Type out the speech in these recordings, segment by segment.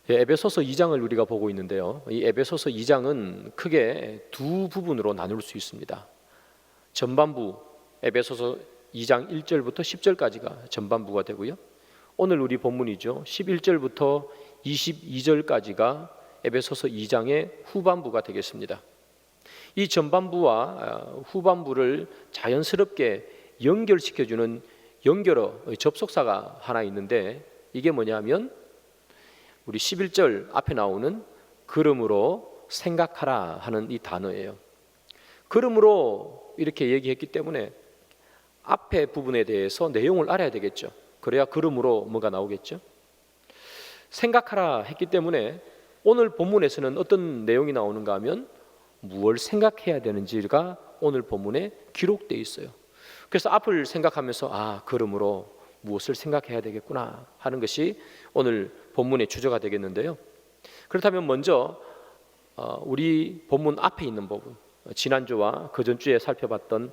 에베소서 2장을 우리가 보고 있는데요. 이 에베소서 2장은 크게 두 부분으로 나눌 수 있습니다. 전반부 에베소서 2장 1절부터 10절까지가 전반부가 되고요. 오늘 우리 본문이죠. 11절부터 22절까지가 에베소서 2장의 후반부가 되겠습니다. 이 전반부와 후반부를 자연스럽게 연결시켜주는 연결어 접속사가 하나 있는데, 이게 뭐냐면 우리 11절 앞에 나오는 그러므로 생각하라 하는 이 단어예요. 그러므로 이렇게 얘기했기 때문에 앞에 부분에 대해서 내용을 알아야 되겠죠. 그래야 그러므로 뭐가 나오겠죠. 생각하라 했기 때문에 오늘 본문에서는 어떤 내용이 나오는가 하면 무엇을 생각해야 되는지가 오늘 본문에 기록되어 있어요. 그래서 앞을 생각하면서 그러므로 무엇을 생각해야 되겠구나 하는 것이 오늘 본문의 주제가 되겠는데요. 그렇다면 먼저 우리 본문 앞에 있는 부분, 지난주와 그 전주에 살펴봤던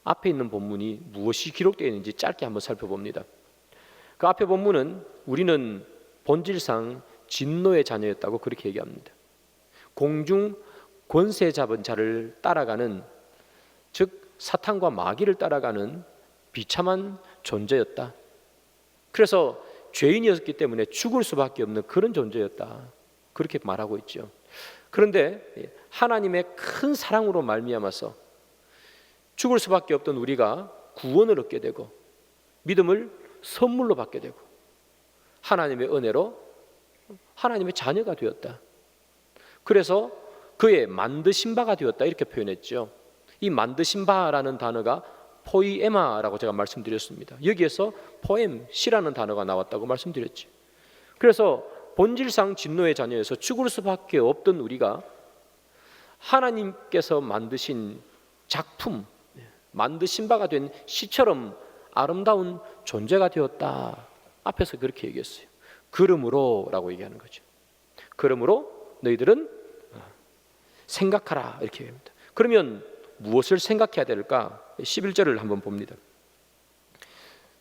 앞에 있는 본문이 무엇이 기록되어 있는지 짧게 한번 살펴봅니다. 그 앞에 본문은 우리는 본질상 진노의 자녀였다고 그렇게 얘기합니다. 공중 권세 잡은 자를 따라가는, 즉 사탄과 마귀를 따라가는 비참한 존재였다. 그래서 죄인이었기 때문에 죽을 수밖에 없는 그런 존재였다, 그렇게 말하고 있죠. 그런데 하나님의 큰 사랑으로 말미암아서 죽을 수밖에 없던 우리가 구원을 얻게 되고 믿음을 선물로 받게 되고 하나님의 은혜로 하나님의 자녀가 되었다. 그래서 그의 만드신 바가 되었다, 이렇게 표현했죠. 이 만드신 바라는 단어가 포이에마라고 제가 말씀드렸습니다. 여기에서 포엠, 시라는 단어가 나왔다고 말씀드렸죠. 그래서 본질상 진노의 자녀에서 죽을 수밖에 없던 우리가 하나님께서 만드신 작품, 만드신 바가 된 시처럼 아름다운 존재가 되었다. 앞에서 그렇게 얘기했어요. 그러므로 라고 얘기하는 거죠. 그러므로 너희들은 생각하라, 이렇게 얘기합니다. 그러면 무엇을 생각해야 될까? 11절을 한번 봅니다.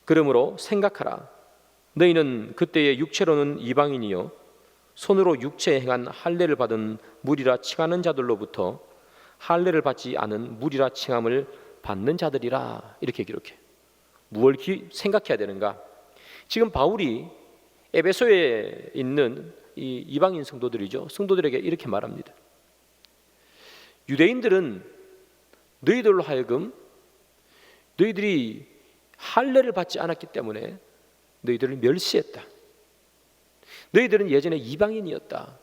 그러므로 생각하라. 너희는 그때의 육체로는 이방인이요 손으로 육체에 행한 할례를 받은 무리라 칭하는 자들로부터 할례를 받지 않은 무리라 칭함을 받는 자들이라, 이렇게 기록해. 무엇을 생각해야 되는가? 지금 바울이 에베소에 있는 이 이방인 성도들이죠. 성도들에게 이렇게 말합니다. 유대인들은 너희들로 하여금 너희들이 할례를 받지 않았기 때문에 너희들을 멸시했다. 너희들은 예전에 이방인이었다.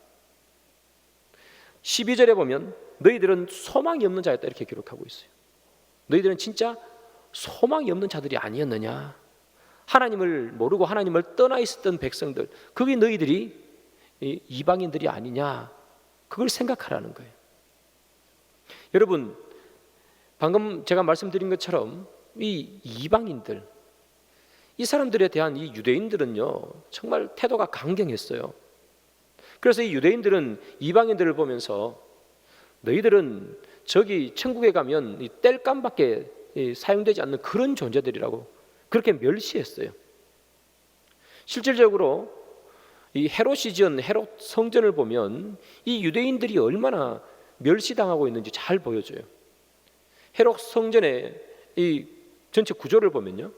12절에 보면 너희들은 소망이 없는 자였다, 이렇게 기록하고 있어요. 너희들은 진짜 소망이 없는 자들이 아니었느냐. 하나님을 모르고 하나님을 떠나 있었던 백성들, 그게 너희들이 이방인들이 아니냐, 그걸 생각하라는 거예요. 여러분, 방금 제가 말씀드린 것처럼 이 이방인들, 이 사람들에 대한 이 유대인들은요 정말 태도가 강경했어요. 그래서 이 유대인들은 이방인들을 보면서 너희들은 저기 천국에 가면 이 땔감밖에 사용되지 않는 그런 존재들이라고 그렇게 멸시했어요. 실질적으로 이 헤롯이 지은 헤롯 성전을 보면 이 유대인들이 얼마나 멸시당하고 있는지 잘 보여줘요. 헤롯 성전의 이 전체 구조를 보면요,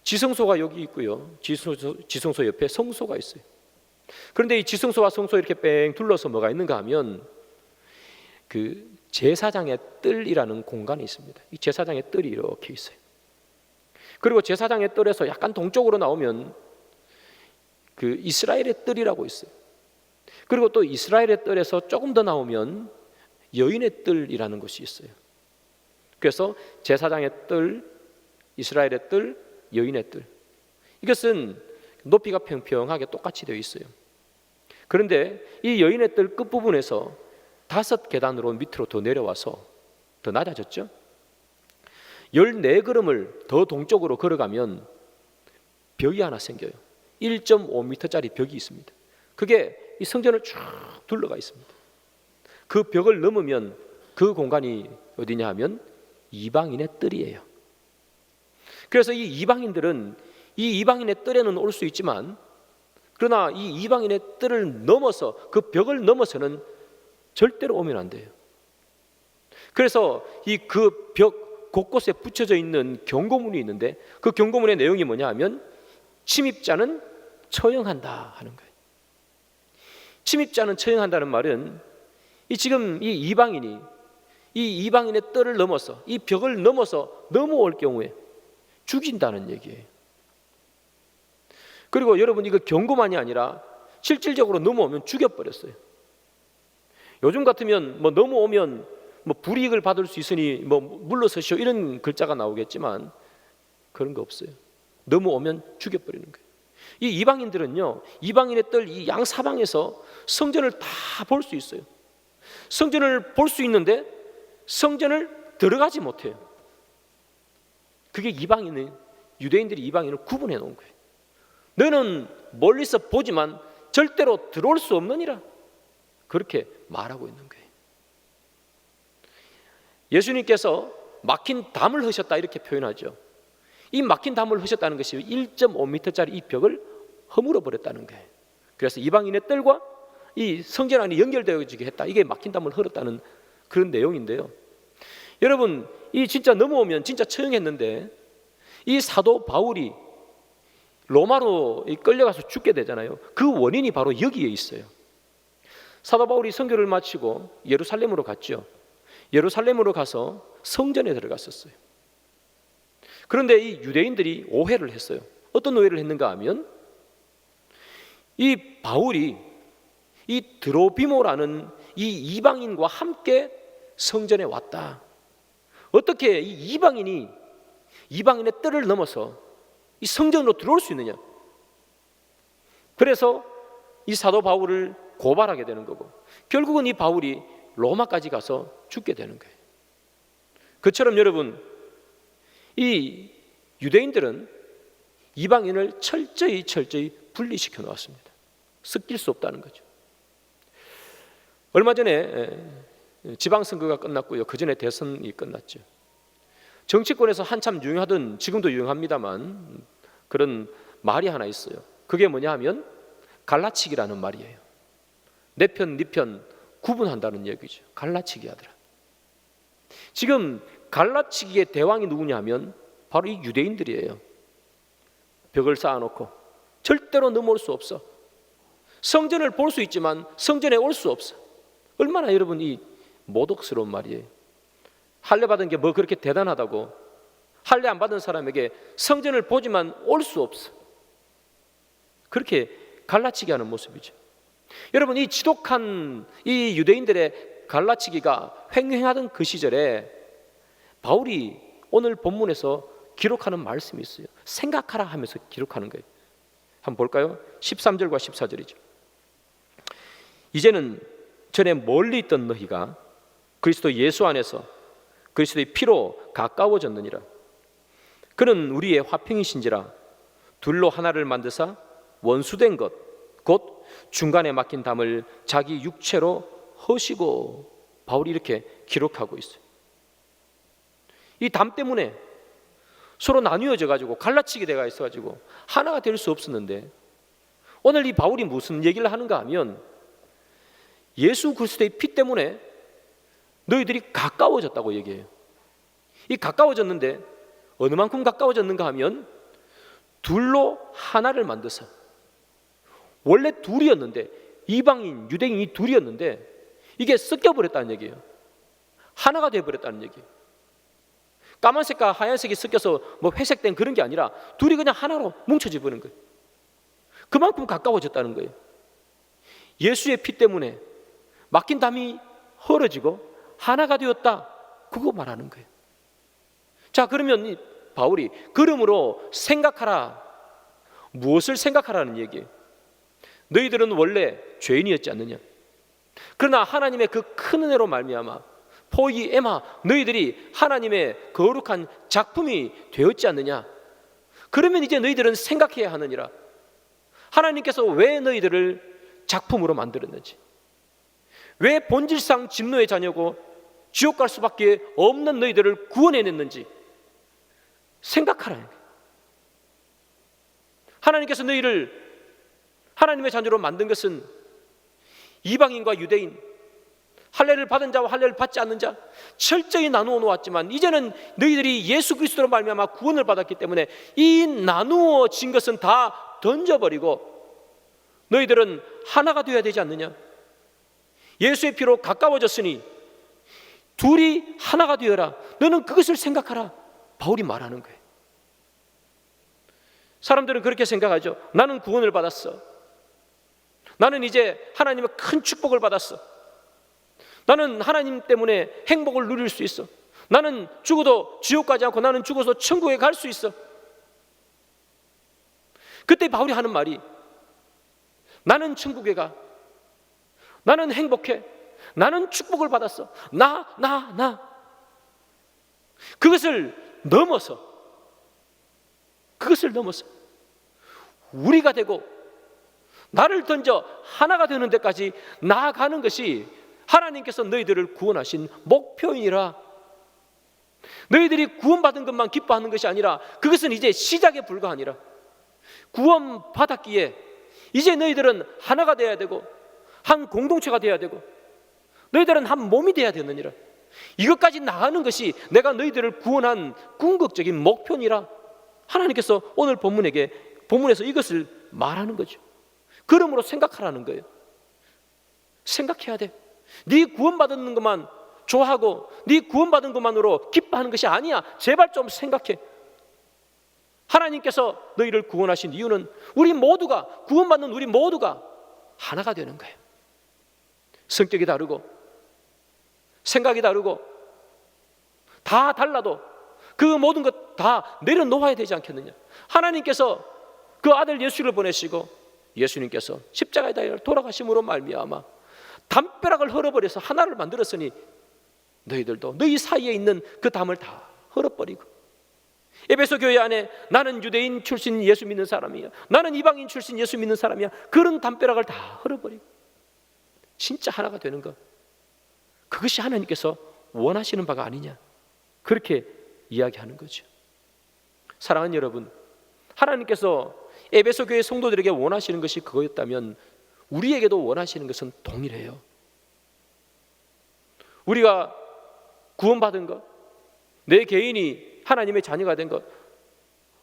지성소가 여기 있고요, 지성소 옆에 성소가 있어요. 그런데 이 지성소와 성소 이렇게 뺑 둘러서 뭐가 있는가 하면 그 제사장의 뜰이라는 공간이 있습니다. 이 제사장의 뜰이 이렇게 있어요. 그리고 제사장의 뜰에서 약간 동쪽으로 나오면 그 이스라엘의 뜰이라고 있어요. 그리고 또 이스라엘의 뜰에서 조금 더 나오면 여인의 뜰이라는 것이 있어요. 그래서 제사장의 뜰, 이스라엘의 뜰, 여인의 뜰, 이것은 높이가 평평하게 똑같이 되어 있어요. 그런데 이 여인의 뜰 끝부분에서 5계단으로 밑으로 더 내려와서 더 낮아졌죠. 14걸음을 더 동쪽으로 걸어가면 벽이 하나 생겨요. 1.5m짜리 벽이 있습니다. 그게 이 성전을 쭉 둘러가 있습니다. 그 벽을 넘으면 그 공간이 어디냐 하면 이방인의 뜰이에요. 그래서 이 이방인들은 이 이방인의 뜰에는 올 수 있지만 그러나 이 이방인의 뜰을 넘어서, 그 벽을 넘어서는 절대로 오면 안 돼요. 그래서 이 그 벽 곳곳에 붙여져 있는 경고문이 있는데, 그 경고문의 내용이 뭐냐 하면 침입자는 처형한다 하는 거예요. 침입자는 처형한다는 말은 지금 이 이방인이 이 이방인의 뜰을 넘어서, 이 벽을 넘어서 넘어올 경우에 죽인다는 얘기예요. 그리고 여러분, 이거 경고만이 아니라 실질적으로 넘어오면 죽여버렸어요. 요즘 같으면 뭐 넘어오면 뭐 불이익을 받을 수 있으니 뭐 물러서시오 이런 글자가 나오겠지만 그런 거 없어요. 넘어오면 죽여버리는 거예요. 이 이방인들은요, 이방인의 뜰 이 양사방에서 성전을 다 볼 수 있어요. 성전을 볼 수 있는데 성전을 들어가지 못해요. 그게 유대인들이 이방인을 구분해 놓은 거예요. 너는 멀리서 보지만 절대로 들어올 수 없느니라, 그렇게 말하고 있는 거예요. 예수님께서 막힌 담을 허셨다 이렇게 표현하죠. 이 막힌 담을 허셨다는 것이 1.5m짜리 이 벽을 허물어 버렸다는 거예요. 그래서 이방인의 뜰과 이 성전 안이 연결되어지게 했다, 이게 막힌 담을 헐었다는 그런 내용인데요. 여러분, 이 진짜 넘어오면 진짜 처형했는데 이 사도 바울이 로마로 끌려가서 죽게 되잖아요. 그 원인이 바로 여기에 있어요. 사도 바울이 선교를 마치고 예루살렘으로 갔죠. 예루살렘으로 가서 성전에 들어갔었어요. 그런데 이 유대인들이 오해를 했어요. 어떤 오해를 했는가 하면 이 바울이 이 드로비모라는 이 이방인과 함께 성전에 왔다. 어떻게 이 이방인이 이방인의 뜰을 넘어서 이 성전으로 들어올 수 있느냐. 그래서 이 사도 바울을 고발하게 되는 거고, 결국은 이 바울이 로마까지 가서 죽게 되는 거예요. 그처럼 여러분, 이 유대인들은 이방인을 철저히 분리시켜 놓았습니다. 섞일 수 없다는 거죠. 얼마 전에 지방선거가 끝났고요, 그 전에 대선이 끝났죠. 정치권에서 한참 유행하던, 지금도 유행합니다만, 그런 말이 하나 있어요. 그게 뭐냐 하면 갈라치기라는 말이에요. 내 편, 네 편 구분한다는 얘기죠. 갈라치기 하더라. 지금 갈라치기의 대왕이 누구냐 하면 바로 이 유대인들이에요. 벽을 쌓아놓고 절대로 넘어올 수 없어. 성전을 볼 수 있지만 성전에 올 수 없어. 얼마나 여러분 이 모독스러운 말이에요. 할례 받은 게 뭐 그렇게 대단하다고. 할례 안 받은 사람에게 성전을 보지만 올 수 없어. 그렇게 갈라치기 하는 모습이죠. 여러분, 이 지독한 이 유대인들의 갈라치기가 횡행하던 그 시절에 바울이 오늘 본문에서 기록하는 말씀이 있어요. 생각하라 하면서 기록하는 거예요. 한번 볼까요? 13절과 14절이죠. 이제는 전에 멀리 있던 너희가 그리스도 예수 안에서 그리스도의 피로 가까워졌느니라. 그는 우리의 화평이신지라 둘로 하나를 만드사 원수된 것 곧 중간에 막힌 담을 자기 육체로 허시고, 바울이 이렇게 기록하고 있어요. 이 담 때문에 서로 나뉘어져 가지고 갈라치게 돼가 있어 가지고 하나가 될 수 없었는데, 오늘 이 바울이 무슨 얘기를 하는가 하면 예수 그리스도의 피 때문에 너희들이 가까워졌다고 얘기해요. 이 가까워졌는데 어느 만큼 가까워졌는가 하면 둘로 하나를 만드사. 원래 둘이었는데, 이방인 유대인이 둘이었는데 이게 섞여버렸다는 얘기예요. 하나가 되어버렸다는 얘기예요. 까만색과 하얀색이 섞여서 뭐 회색된 그런 게 아니라 둘이 그냥 하나로 뭉쳐져 버린 거예요. 그만큼 가까워졌다는 거예요. 예수의 피 때문에 막힌 담이 헐어지고 하나가 되었다, 그거 말하는 거예요. 자, 그러면 바울이 그러므로 생각하라. 무엇을 생각하라는 얘기예요? 너희들은 원래 죄인이었지 않느냐? 그러나 하나님의 그 큰 은혜로 말미암아 포이에마 너희들이 하나님의 거룩한 작품이 되었지 않느냐? 그러면 이제 너희들은 생각해야 하느니라. 하나님께서 왜 너희들을 작품으로 만들었는지, 왜 본질상 진노의 자녀고 지옥 갈 수밖에 없는 너희들을 구원해냈는지 생각하라. 하나님께서 너희를 하나님의 자녀로 만든 것은 이방인과 유대인, 할례를 받은 자와 할례를 받지 않는 자 철저히 나누어 놓았지만, 이제는 너희들이 예수 그리스도로 말미암아 구원을 받았기 때문에 이 나누어진 것은 다 던져버리고 너희들은 하나가 되어야 되지 않느냐. 예수의 피로 가까워졌으니 둘이 하나가 되어라. 너는 그것을 생각하라. 바울이 말하는 거예요. 사람들은 그렇게 생각하죠. 나는 구원을 받았어. 나는 이제 하나님의 큰 축복을 받았어. 나는 하나님 때문에 행복을 누릴 수 있어. 나는 죽어도 지옥 가지 않고 나는 죽어서 천국에 갈 수 있어. 그때 바울이 하는 말이, 나는 천국에 가. 나는 행복해. 나는 축복을 받았어. 나. 그것을 넘어서 우리가 되고 나를 던져 하나가 되는 데까지 나아가는 것이 하나님께서 너희들을 구원하신 목표이니라. 너희들이 구원받은 것만 기뻐하는 것이 아니라 그것은 이제 시작에 불과하니라. 구원받았기에 이제 너희들은 하나가 되어야 되고 한 공동체가 되어야 되고 너희들은 한 몸이 되어야 되느니라. 이것까지 나가는 것이 내가 너희들을 구원한 궁극적인 목표니라. 하나님께서 오늘 본문에서 이것을 말하는 거죠. 그러므로 생각하라는 거예요. 생각해야 돼. 네 구원받는 것만 좋아하고 네 구원받은 것만으로 기뻐하는 것이 아니야. 제발 좀 생각해. 하나님께서 너희를 구원하신 이유는 우리 모두가, 구원받는 우리 모두가 하나가 되는 거예요. 성격이 다르고 생각이 다르고 다 달라도 그 모든 것 다 내려놓아야 되지 않겠느냐. 하나님께서 그 아들 예수를 보내시고 예수님께서 십자가에 달려 돌아가심으로 말미암아 담벼락을 헐어버려서 하나를 만들었으니 너희들도 너희 사이에 있는 그 담을 다 헐어버리고, 에베소 교회 안에 나는 유대인 출신 예수 믿는 사람이야, 나는 이방인 출신 예수 믿는 사람이야, 그런 담벼락을 다 헐어버리고 진짜 하나가 되는 것, 그것이 하나님께서 원하시는 바가 아니냐, 그렇게 이야기하는 거죠. 사랑하는 여러분, 하나님께서 에베소 교회 성도들에게 원하시는 것이 그거였다면 우리에게도 원하시는 것은 동일해요. 우리가 구원받은 것, 내 개인이 하나님의 자녀가 된 것,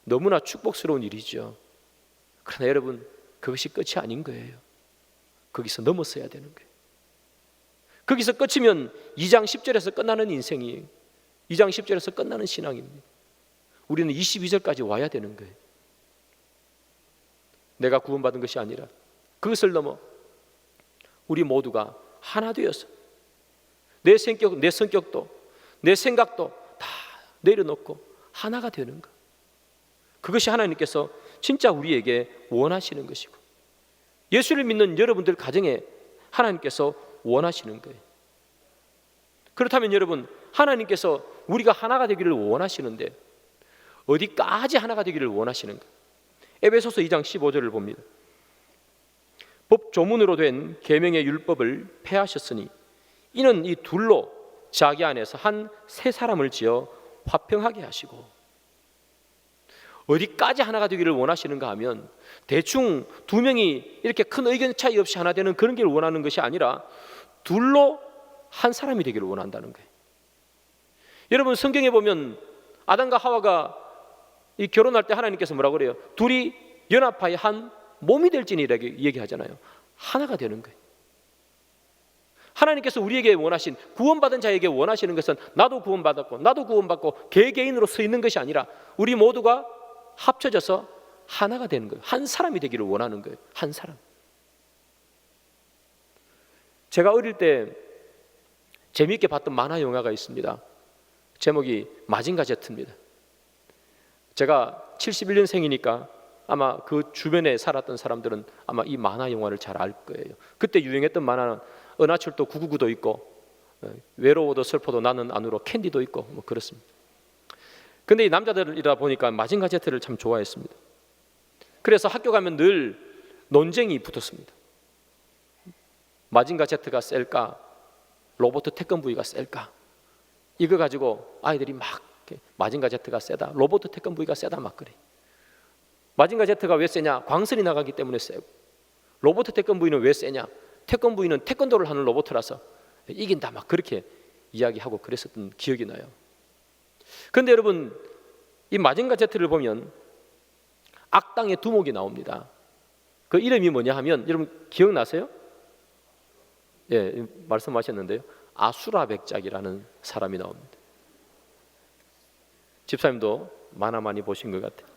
너무나 축복스러운 일이죠. 그러나 여러분, 그것이 끝이 아닌 거예요. 거기서 넘어서야 되는 거예요. 거기서 끝이면 2장 10절에서 끝나는 인생이에요. 2장 10절에서 끝나는 신앙입니다. 우리는 22절까지 와야 되는 거예요. 내가 구원받은 것이 아니라 그것을 넘어 우리 모두가 하나 되어서 내 성격도 내 생각도 다 내려놓고 하나가 되는 것, 그것이 하나님께서 진짜 우리에게 원하시는 것이고 예수를 믿는 여러분들 가정에 하나님께서 원하시는 거예요. 그렇다면 여러분, 하나님께서 우리가 하나가 되기를 원하시는데 어디까지 하나가 되기를 원하시는가? 에베소서 2장 15절을 봅니다. 법 조문으로 된 계명의 율법을 폐하셨으니 이는 이 둘로 자기 안에서 한 새 사람을 지어 화평하게 하시고, 어디까지 하나가 되기를 원하시는가 하면 대충 두 명이 이렇게 큰 의견 차이 없이 하나 되는 그런 길 원하는 것이 아니라 둘로 한 사람이 되기를 원한다는 거예요. 여러분, 성경에 보면 아담과 하와가 이 결혼할 때 하나님께서 뭐라고 그래요? 둘이 연합하여 한 몸이 될지니라고 얘기하잖아요. 하나가 되는 거예요. 하나님께서 우리에게 원하신, 구원받은 자에게 원하시는 것은 나도 구원받았고 나도 구원받고 개개인으로 서 있는 것이 아니라 우리 모두가 합쳐져서 하나가 되는 거예요. 한 사람이 되기를 원하는 거예요. 한 사람. 제가 어릴 때 재미있게 봤던 만화 영화가 있습니다. 제목이 마징가 제트입니다. 제가 71년생이니까 아마 그 주변에 살았던 사람들은 아마 이 만화 영화를 잘 알 거예요. 그때 유행했던 만화는 은하철도 999도 있고 외로워도 슬퍼도 나는 안 울어 캔디도 있고 뭐 그렇습니다. 근데 이 남자들이다 보니까 마징가 제트를 참 좋아했습니다. 그래서 학교 가면 늘 논쟁이 붙었습니다. 마징가 제트가 셀까 로봇 태권브이가 셀까, 이거 가지고 아이들이 막 마징가 제트가 세다, 로봇 태권브이가 세다 막 그래. 마징가 제트가 왜 세냐? 광선이 나가기 때문에 세고, 로봇 태권부인은 왜 세냐? 태권부인은 태권도를 하는 로봇이라서 이긴다 막 그렇게 이야기하고 그랬었던 기억이 나요. 그런데 여러분, 이 마징가 Z를 보면 악당의 두목이 나옵니다. 그 이름이 뭐냐 하면 여러분 기억나세요? 예, 말씀하셨는데요. 아수라 백작이라는 사람이 나옵니다. 집사님도 만화 많이 보신 것 같아요.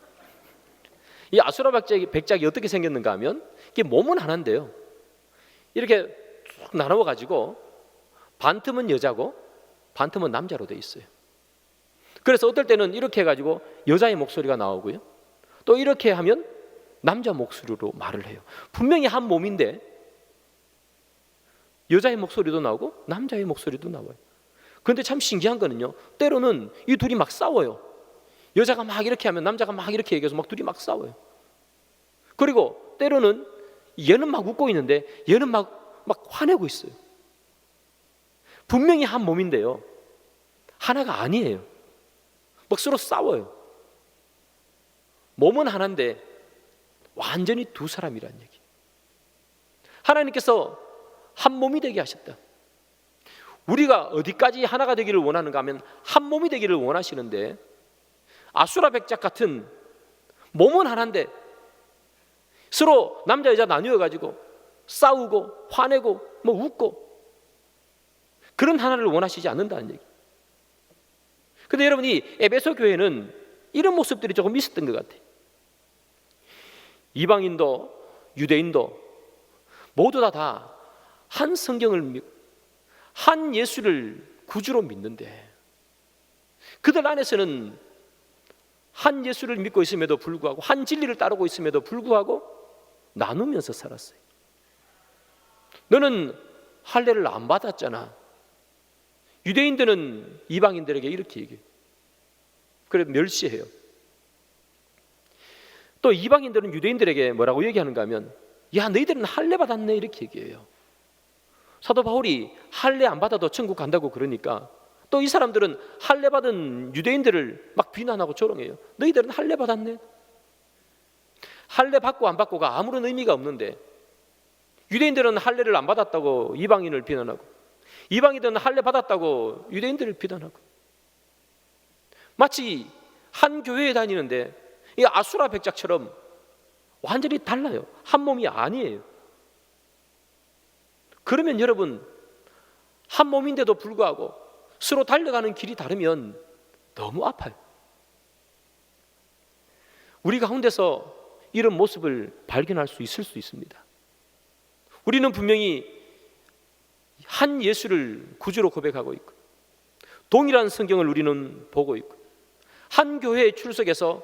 이 아수라 백작이 어떻게 생겼는가 하면 이게 몸은 하나인데요, 이렇게 쭉 나누어 가지고 반 틈은 여자고 반 틈은 남자로 돼 있어요. 그래서 어떨 때는 이렇게 해가지고 여자의 목소리가 나오고요, 또 이렇게 하면 남자 목소리로 말을 해요. 분명히 한 몸인데 여자의 목소리도 나오고 남자의 목소리도 나와요. 그런데 참 신기한 거는요, 때로는 이 둘이 막 싸워요. 여자가 막 이렇게 하면 남자가 막 이렇게 얘기해서 막 둘이 막 싸워요. 그리고 때로는 얘는 막 웃고 있는데 얘는 막 화내고 있어요. 분명히 한 몸인데요, 하나가 아니에요. 막 서로 싸워요. 몸은 하나인데 완전히 두 사람이라는 얘기. 하나님께서 한 몸이 되게 하셨다. 우리가 어디까지 하나가 되기를 원하는가 하면 한 몸이 되기를 원하시는데, 아수라 백작 같은 몸은 하나인데 서로 남자 여자 나뉘어 가지고 싸우고 화내고 뭐 웃고 그런 하나를 원하시지 않는다는 얘기. 근데 여러분, 이 에베소 교회는 이런 모습들이 조금 있었던 것 같아요. 이방인도 유대인도 모두 다 한 성경을 믿고 한 예수를 구주로 믿는데, 그들 안에서는 한 예수를 믿고 있음에도 불구하고 한 진리를 따르고 있음에도 불구하고 나누면서 살았어요. 너는 할례를 안 받았잖아. 유대인들은 이방인들에게 이렇게 얘기해요. 그래 멸시해요. 또 이방인들은 유대인들에게 뭐라고 얘기하는가 하면, 야 너희들은 할례 받았네 이렇게 얘기해요. 사도 바울이 할례 안 받아도 천국 간다고 그러니까 또 이 사람들은 할례 받은 유대인들을 막 비난하고 조롱해요. 너희들은 할례 받았네. 할례 받고 안 받고가 아무런 의미가 없는데, 유대인들은 할례를 안 받았다고 이방인을 비난하고, 이방인들은 할례 받았다고 유대인들을 비난하고, 마치 한 교회에 다니는데 이 아수라 백작처럼 완전히 달라요. 한 몸이 아니에요. 그러면 여러분, 한 몸인데도 불구하고 서로 달려가는 길이 다르면 너무 아파요. 우리 가운데서 이런 모습을 발견할 수 있을 수 있습니다. 우리는 분명히 한 예수를 구주로 고백하고 있고, 동일한 성경을 우리는 보고 있고, 한 교회에 출석해서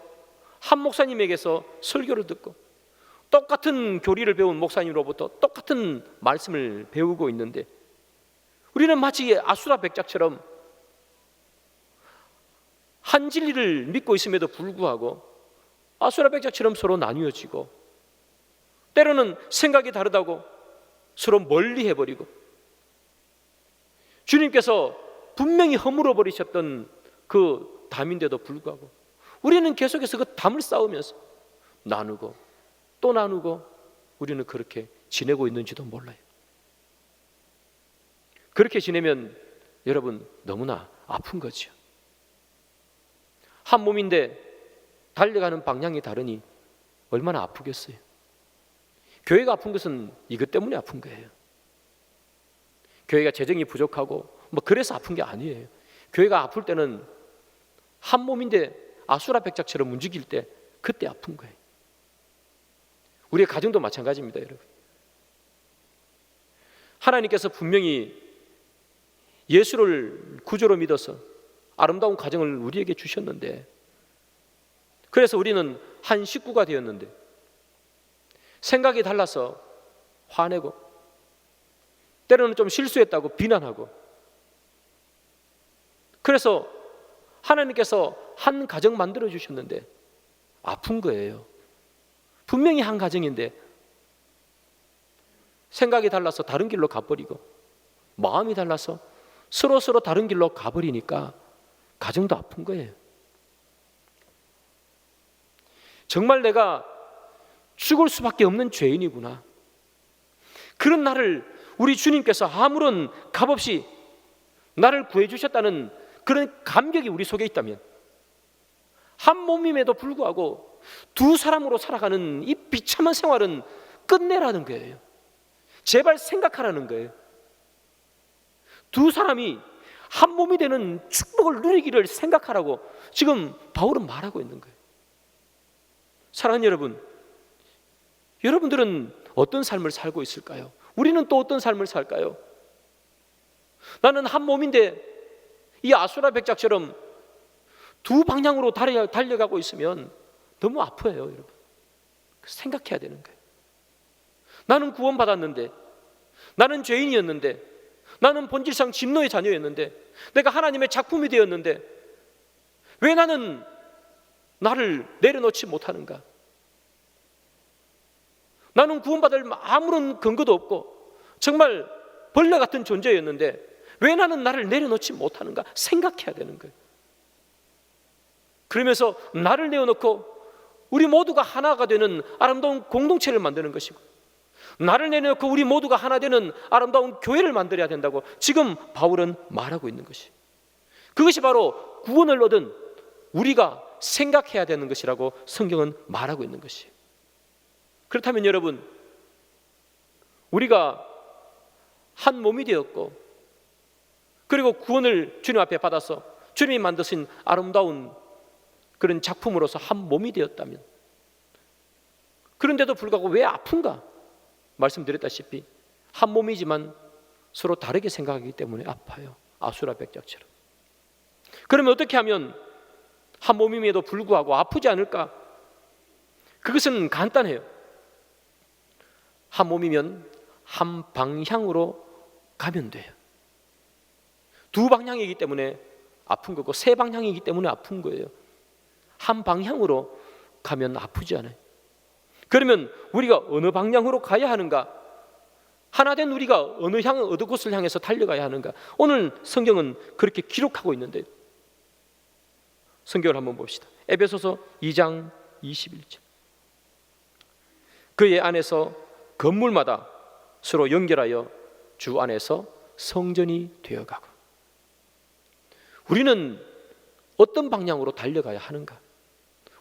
한 목사님에게서 설교를 듣고 똑같은 교리를 배운 목사님으로부터 똑같은 말씀을 배우고 있는데, 우리는 마치 아수라 백작처럼 한 진리를 믿고 있음에도 불구하고 아수라 백작처럼 서로 나뉘어지고, 때로는 생각이 다르다고 서로 멀리 해버리고, 주님께서 분명히 허물어 버리셨던 그 담인데도 불구하고 우리는 계속해서 그 담을 쌓으면서 나누고 또 나누고, 우리는 그렇게 지내고 있는지도 몰라요. 그렇게 지내면 여러분 너무나 아픈 거죠. 한 몸인데 달려가는 방향이 다르니 얼마나 아프겠어요. 교회가 아픈 것은 이것 때문에 아픈 거예요. 교회가 재정이 부족하고 뭐 그래서 아픈 게 아니에요. 교회가 아플 때는 한 몸인데 아수라 백작처럼 움직일 때 그때 아픈 거예요. 우리의 가정도 마찬가지입니다, 여러분. 하나님께서 분명히 예수를 구주로 믿어서 아름다운 가정을 우리에게 주셨는데, 그래서 우리는 한 식구가 되었는데 생각이 달라서 화내고, 때로는 좀 실수했다고 비난하고, 그래서 하나님께서 한 가정 만들어 주셨는데 아픈 거예요. 분명히 한 가정인데 생각이 달라서 다른 길로 가버리고, 마음이 달라서 서로 다른 길로 가버리니까 가정도 아픈 거예요. 정말 내가 죽을 수밖에 없는 죄인이구나. 그런 나를 우리 주님께서 아무런 값없이 나를 구해주셨다는 그런 감격이 우리 속에 있다면, 한 몸임에도 불구하고 두 사람으로 살아가는 이 비참한 생활은 끝내라는 거예요. 제발 생각하라는 거예요. 두 사람이 한 몸이 되는 축복을 누리기를 생각하라고 지금 바울은 말하고 있는 거예요. 사랑하는 여러분, 여러분들은 어떤 삶을 살고 있을까요? 우리는 또 어떤 삶을 살까요? 나는 한 몸인데 이 아수라 백작처럼 두 방향으로 달려가고 있으면 너무 아파요, 여러분. 생각해야 되는 거예요. 나는 구원받았는데, 나는 죄인이었는데, 나는 본질상 진노의 자녀였는데, 내가 하나님의 작품이 되었는데 왜 나는 나를 내려놓지 못하는가? 나는 구원받을 아무런 근거도 없고 정말 벌레 같은 존재였는데 왜 나는 나를 내려놓지 못하는가? 생각해야 되는 거예요. 그러면서 나를 내어놓고 우리 모두가 하나가 되는 아름다운 공동체를 만드는 것이고, 나를 내려놓고 우리 모두가 하나 되는 아름다운 교회를 만들어야 된다고 지금 바울은 말하고 있는 것이, 그것이 바로 구원을 얻은 우리가 생각해야 되는 것이라고 성경은 말하고 있는 것이. 그렇다면 여러분, 우리가 한 몸이 되었고 그리고 구원을 주님 앞에 받아서 주님이 만드신 아름다운 그런 작품으로서 한 몸이 되었다면, 그런데도 불구하고 왜 아픈가? 말씀드렸다시피 한 몸이지만 서로 다르게 생각하기 때문에 아파요. 아수라 백작처럼. 그러면 어떻게 하면 한 몸임에도 불구하고 아프지 않을까? 그것은 간단해요. 한 몸이면 한 방향으로 가면 돼요. 두 방향이기 때문에 아픈 거고 세 방향이기 때문에 아픈 거예요. 한 방향으로 가면 아프지 않아요. 그러면 우리가 어느 방향으로 가야 하는가? 하나된 우리가 어느 곳을 향해서 달려가야 하는가? 오늘 성경은 그렇게 기록하고 있는데, 성경을 한번 봅시다. 에베소서 2장 21절. 그의 안에서 건물마다 서로 연결하여 주 안에서 성전이 되어가고. 우리는 어떤 방향으로 달려가야 하는가?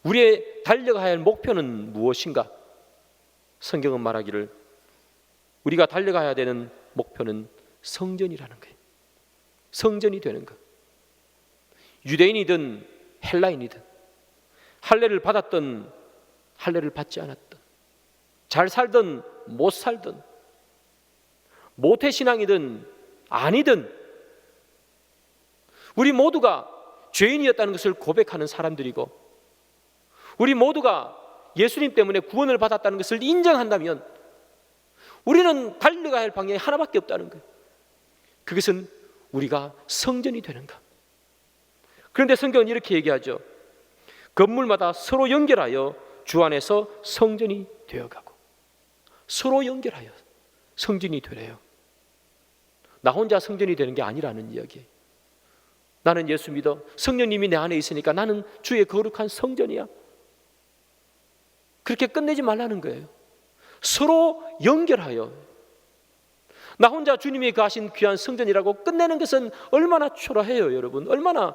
우리의 달려가야 할 목표는 무엇인가? 성경은 말하기를 우리가 달려가야 되는 목표는 성전이라는 거예요. 성전이 되는 것. 유대인이든 헬라인이든, 할례를 받았든 할례를 받지 않았든, 잘 살든 못 살든, 모태신앙이든 아니든, 우리 모두가 죄인이었다는 것을 고백하는 사람들이고, 우리 모두가 예수님 때문에 구원을 받았다는 것을 인정한다면 우리는 달려가야 할 방향이 하나밖에 없다는 거예요. 그것은 우리가 성전이 되는 것. 그런데 성경은 이렇게 얘기하죠. 건물마다 서로 연결하여 주 안에서 성전이 되어가고. 서로 연결하여 성전이 되래요. 나 혼자 성전이 되는 게 아니라는 이야기예요. 나는 예수 믿어. 성령님이 내 안에 있으니까 나는 주의 거룩한 성전이야. 그렇게 끝내지 말라는 거예요. 서로 연결하여. 나 혼자 주님이 거하신 귀한 성전이라고 끝내는 것은 얼마나 초라해요, 여러분. 얼마나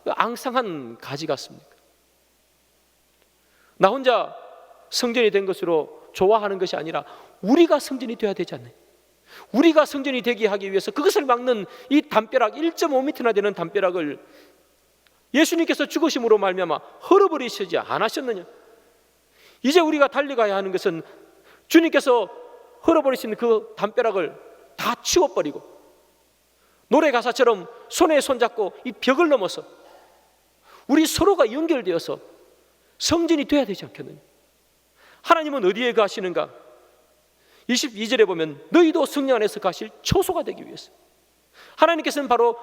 앙상한 가지 같습니까? 나 혼자 성전이 된 것으로 좋아하는 것이 아니라 우리가 성전이 되어야 되지 않나요? 우리가 성전이 되게 하기 위해서 그것을 막는 이 담벼락, 1.5m나 되는 담벼락을 예수님께서 죽으심으로 말미암아 헐어버리시지 않으셨느냐? 이제 우리가 달려가야 하는 것은 주님께서 헐어버리신 그 담벼락을 다 치워버리고 노래 가사처럼 손에 손잡고 이 벽을 넘어서 우리 서로가 연결되어서 성전이 되어야 되지 않겠느냐? 하나님은 어디에 가시는가? 22절에 보면 너희도 성령 안에서 가실 초소가 되기 위해서, 하나님께서는 바로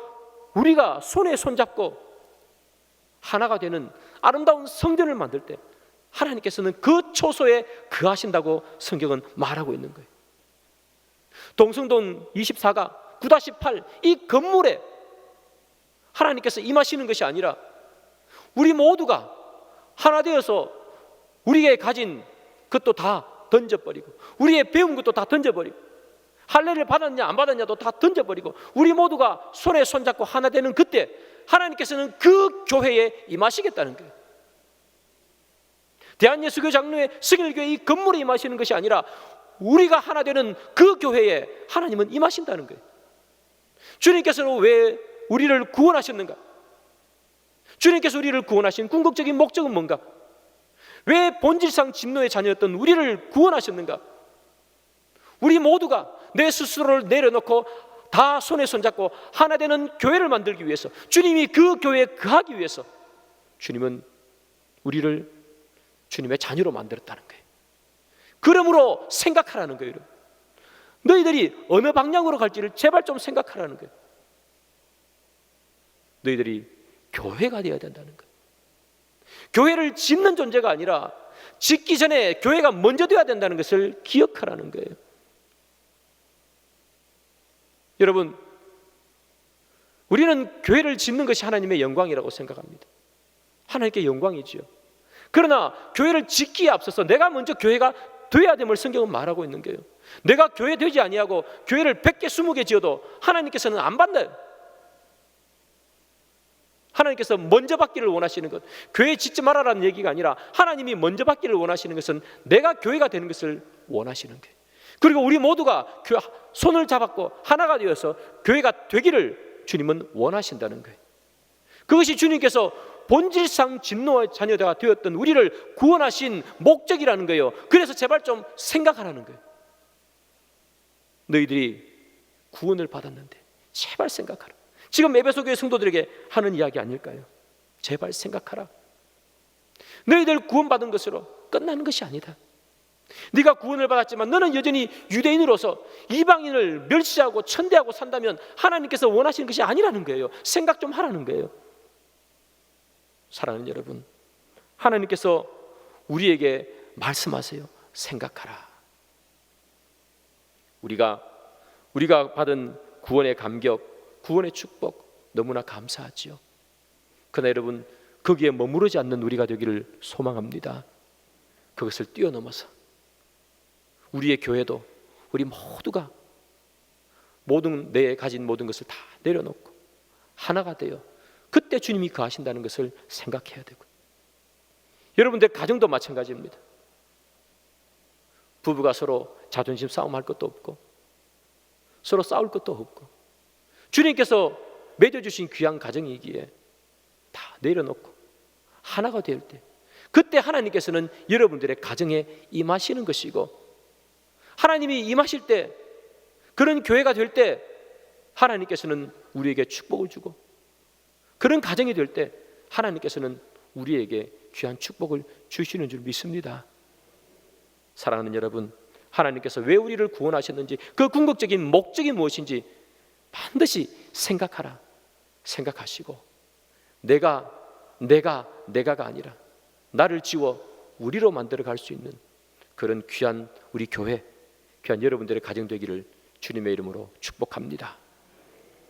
우리가 손에 손잡고 하나가 되는 아름다운 성전을 만들 때 하나님께서는 그 초소에 거하신다고 성경은 말하고 있는 거예요. 동성동 24가 9-8 이 건물에 하나님께서 임하시는 것이 아니라 우리 모두가 하나 되어서 우리의 가진 것도 다 던져버리고 우리의 배운 것도 다 던져버리고 할례를 받았냐 안 받았냐도 다 던져버리고 우리 모두가 손에 손잡고 하나 되는 그때 하나님께서는 그 교회에 임하시겠다는 거예요. 대한예수교 장로회 승일교회 이 건물에 임하시는 것이 아니라 우리가 하나 되는 그 교회에 하나님은 임하신다는 거예요. 주님께서는 왜 우리를 구원하셨는가? 주님께서 우리를 구원하신 궁극적인 목적은 뭔가? 왜 본질상 진노의 자녀였던 우리를 구원하셨는가? 우리 모두가 내 스스로를 내려놓고 다 손에 손잡고 하나 되는 교회를 만들기 위해서, 주님이 그 교회에 거하기 위해서 주님은 우리를 주님의 자녀로 만들었다는 거예요. 그러므로 생각하라는 거예요. 너희들이 어느 방향으로 갈지를 제발 좀 생각하라는 거예요. 너희들이 교회가 되어야 된다는 거예요. 교회를 짓는 존재가 아니라 짓기 전에 교회가 먼저 되어야 된다는 것을 기억하라는 거예요. 여러분, 우리는 교회를 짓는 것이 하나님의 영광이라고 생각합니다. 하나님께 영광이지요. 그러나 교회를 짓기에 앞서서 내가 먼저 교회가 돼야 됨을 성경은 말하고 있는 거예요. 내가 교회 되지 아니하고 교회를 100개 20개 지어도 하나님께서는 안 받나요? 하나님께서 먼저 받기를 원하시는 것, 교회 짓지 말아라는 얘기가 아니라 하나님이 먼저 받기를 원하시는 것은 내가 교회가 되는 것을 원하시는 거예요. 그리고 우리 모두가 손을 잡았고 하나가 되어서 교회가 되기를 주님은 원하신다는 거예요. 그것이 주님께서 본질상 진노의 자녀가 되었던 우리를 구원하신 목적이라는 거예요. 그래서 제발 좀 생각하라는 거예요. 너희들이 구원을 받았는데 제발 생각하라. 지금 에베소 교회 성도들에게 하는 이야기 아닐까요? 제발 생각하라. 너희들 구원받은 것으로 끝나는 것이 아니다. 네가 구원을 받았지만 너는 여전히 유대인으로서 이방인을 멸시하고 천대하고 산다면 하나님께서 원하시는 것이 아니라는 거예요. 생각 좀 하라는 거예요. 사랑하는 여러분, 하나님께서 우리에게 말씀하세요. 생각하라. 우리가 받은 구원의 감격, 구원의 축복 너무나 감사하지요. 그러나 여러분, 거기에 머무르지 않는 우리가 되기를 소망합니다. 그것을 뛰어넘어서 우리의 교회도 우리 모두가 내 가진 모든 것을 다 내려놓고 하나가 되어 그때 주님이 거하신다는 것을 생각해야 되고, 여러분들 가정도 마찬가지입니다. 부부가 서로 자존심 싸움할 것도 없고 서로 싸울 것도 없고 주님께서 맺어주신 귀한 가정이기에 다 내려놓고 하나가 될 때, 그때 하나님께서는 여러분들의 가정에 임하시는 것이고, 하나님이 임하실 때, 그런 교회가 될 때 하나님께서는 우리에게 축복을 주고, 그런 가정이 될 때 하나님께서는 우리에게 귀한 축복을 주시는 줄 믿습니다. 사랑하는 여러분, 하나님께서 왜 우리를 구원하셨는지, 그 궁극적인 목적이 무엇인지 반드시 생각하라. 생각하시고 내가가 아니라 나를 지워 우리로 만들어 갈 수 있는 그런 귀한 우리 교회, 귀한 여러분들의 가정 되기를 주님의 이름으로 축복합니다.